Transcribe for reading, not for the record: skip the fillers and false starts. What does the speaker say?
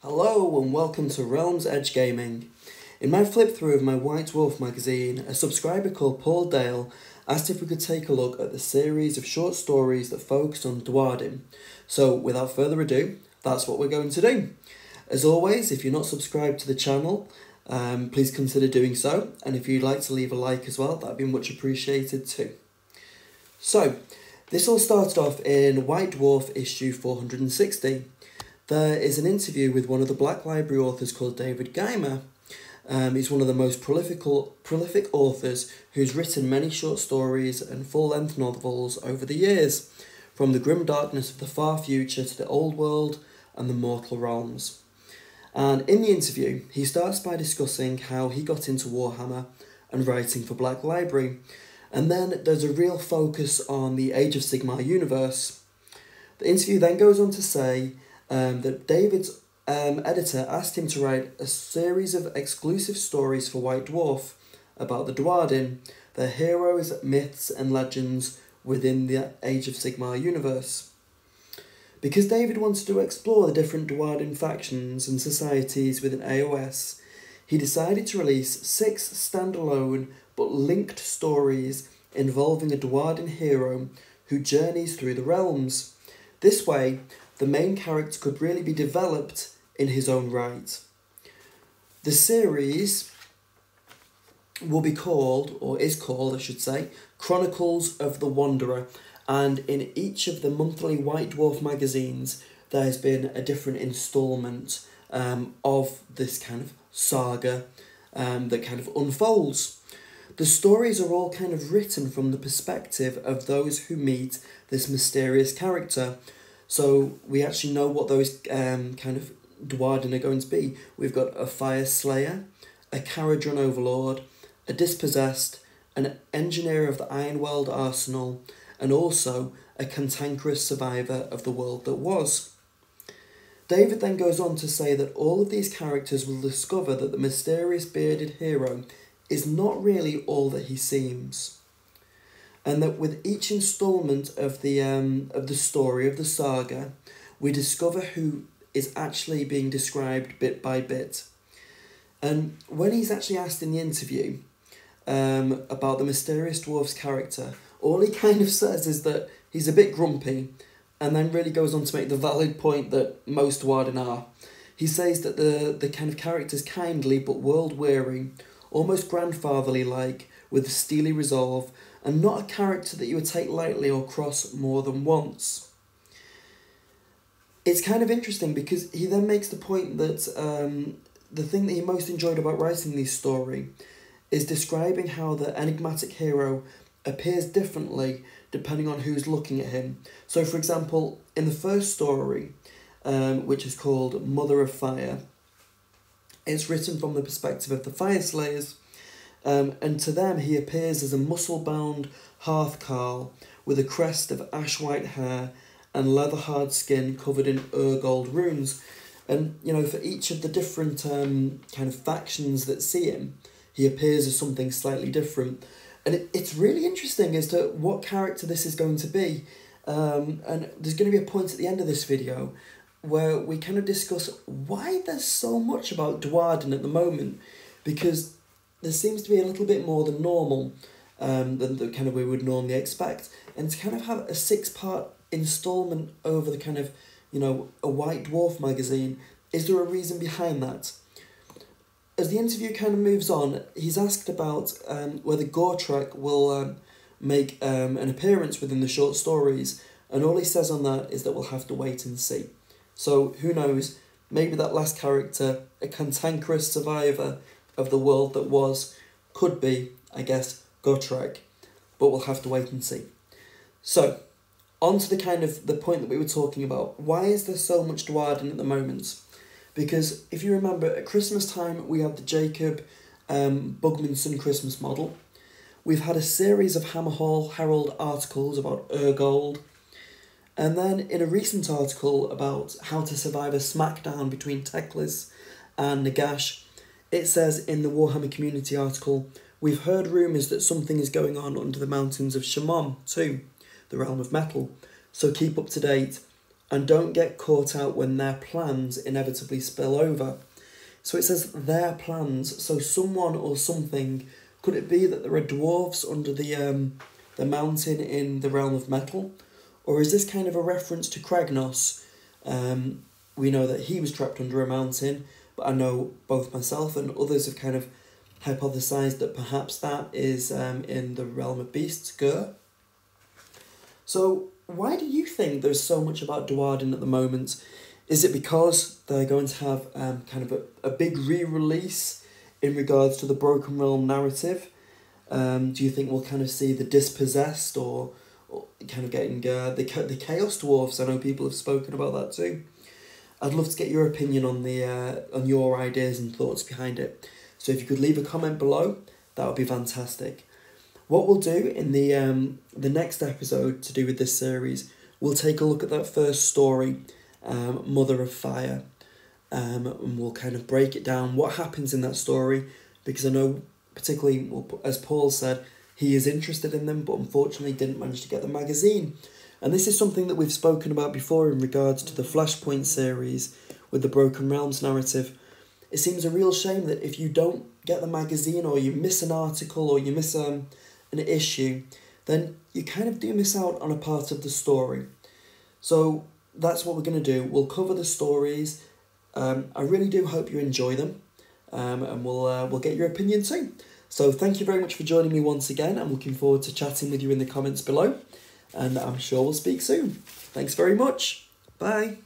Hello and welcome to Realms Edge Gaming. In my flip through of my White Dwarf magazine, a subscriber called Paul Dale asked if we could take a look at the series of short stories that focused on Dwardim. So without further ado, that's what we're going to do. As always, if you're not subscribed to the channel, please consider doing so, and if you'd like to leave a like as well, that'd be much appreciated too. So, this all started off in White Dwarf issue 460. There is an interview with one of the Black Library authors called David Guymer. He's one of the most prolific authors who's written many short stories and full-length novels over the years, from the grim darkness of the far future to the old world and the mortal realms. And in the interview, he starts by discussing how he got into Warhammer and writing for Black Library, and then there's a real focus on the Age of Sigmar universe. The interview then goes on to say that David's editor asked him to write a series of exclusive stories for White Dwarf about the Dwarden, their heroes, myths and legends within the Age of Sigmar universe. Because David wanted to explore the different Dwarden factions and societies within AOS, he decided to release 6 standalone but linked stories involving a Dwarden hero who journeys through the realms. This way, the main character could really be developed in his own right. The series will be called, or is called I should say, Chronicles of the Wanderer, and in each of the monthly White Dwarf magazines there has been a different instalment of this kind of saga that kind of unfolds. The stories are all kind of written from the perspective of those who meet this mysterious character, so we actually know what those kind of Dwarden are going to be. We've got a Fire Slayer, a Caradron Overlord, a Dispossessed, an Engineer of the Ironworld Arsenal, and also a cantankerous survivor of the world that was. David then goes on to say that all of these characters will discover that the mysterious bearded hero is not really all that he seems, and that with each instalment of the story of the saga, we discover who is actually being described bit by bit. And when he's actually asked in the interview about the mysterious dwarf's character, all he kind of says is that he's a bit grumpy, and then really goes on to make the valid point that most Dwarden are. He says that the kind of character's kindly but world-weary, almost grandfatherly-like, with a steely resolve, and not a character that you would take lightly or cross more than once. It's kind of interesting because he then makes the point that the thing that he most enjoyed about writing this story is describing how the enigmatic hero appears differently depending on who's looking at him. So, for example, in the first story, which is called Mother of Fire, it's written from the perspective of the Fire Slayers, and to them he appears as a muscle-bound hearth-carl with a crest of ash-white hair and leather-hard skin covered in gold runes. And, you know, for each of the different kind of factions that see him, he appears as something slightly different. And it's really interesting as to what character this is going to be. And there's going to be a point at the end of this video where we kind of discuss why there's so much about Dwarden at the moment, because there seems to be a little bit more than normal than the kind of we would normally expect. And to kind of have a 6-part instalment over the kind of, you know, a White Dwarf magazine, is there a reason behind that? As the interview kind of moves on, he's asked about whether Gortrek will make an appearance within the short stories, and all he says on that is that we'll have to wait and see. So who knows, maybe that last character, a cantankerous survivor of the world that was, could be, I guess, Gortrek, but we'll have to wait and see. So, on to the kind of the point that we were talking about. Why is there so much Dwarden at the moment? Because if you remember, at Christmas time we had the Jacob Bugmanson Christmas model. We've had a series of Hammerhall Herald articles about Urgold. And then in a recent article about how to survive a smackdown between Teclis and Nagash, it says in the Warhammer Community article, we've heard rumours that something is going on under the mountains of Shamon too, the realm of metal, so keep up to date. and don't get caught out when their plans inevitably spill over. So it says their plans, so someone or something, could it be that there are dwarves under the mountain in the realm of metal? Or is this kind of a reference to Kragnos? We know that he was trapped under a mountain, but I know both myself and others have kind of hypothesised that perhaps that is in the realm of beasts, Gur. So why do you think there's so much about Duardin at the moment? Is it because they're going to have kind of a big re-release in regards to the Broken Realm narrative? Do you think we'll kind of see the Dispossessed or kind of getting the Chaos Dwarfs? I know people have spoken about that too. I'd love to get your opinion on on your ideas and thoughts behind it. So if you could leave a comment below, that would be fantastic. What we'll do in the next episode to do with this series, we'll take a look at that first story, Mother of Fire, and we'll kind of break it down, what happens in that story, because I know particularly, as Paul said, he is interested in them, but unfortunately didn't manage to get the magazine. And this is something that we've spoken about before in regards to the Flashpoint series with the Broken Realms narrative. It seems a real shame that if you don't get the magazine, or you miss an article, or you miss an issue, then you kind of do miss out on a part of the story. So that's what we're going to do. We'll cover the stories. I really do hope you enjoy them, and we'll get your opinion too. So thank you very much for joining me once again. I'm looking forward to chatting with you in the comments below, and I'm sure we'll speak soon. Thanks very much. Bye.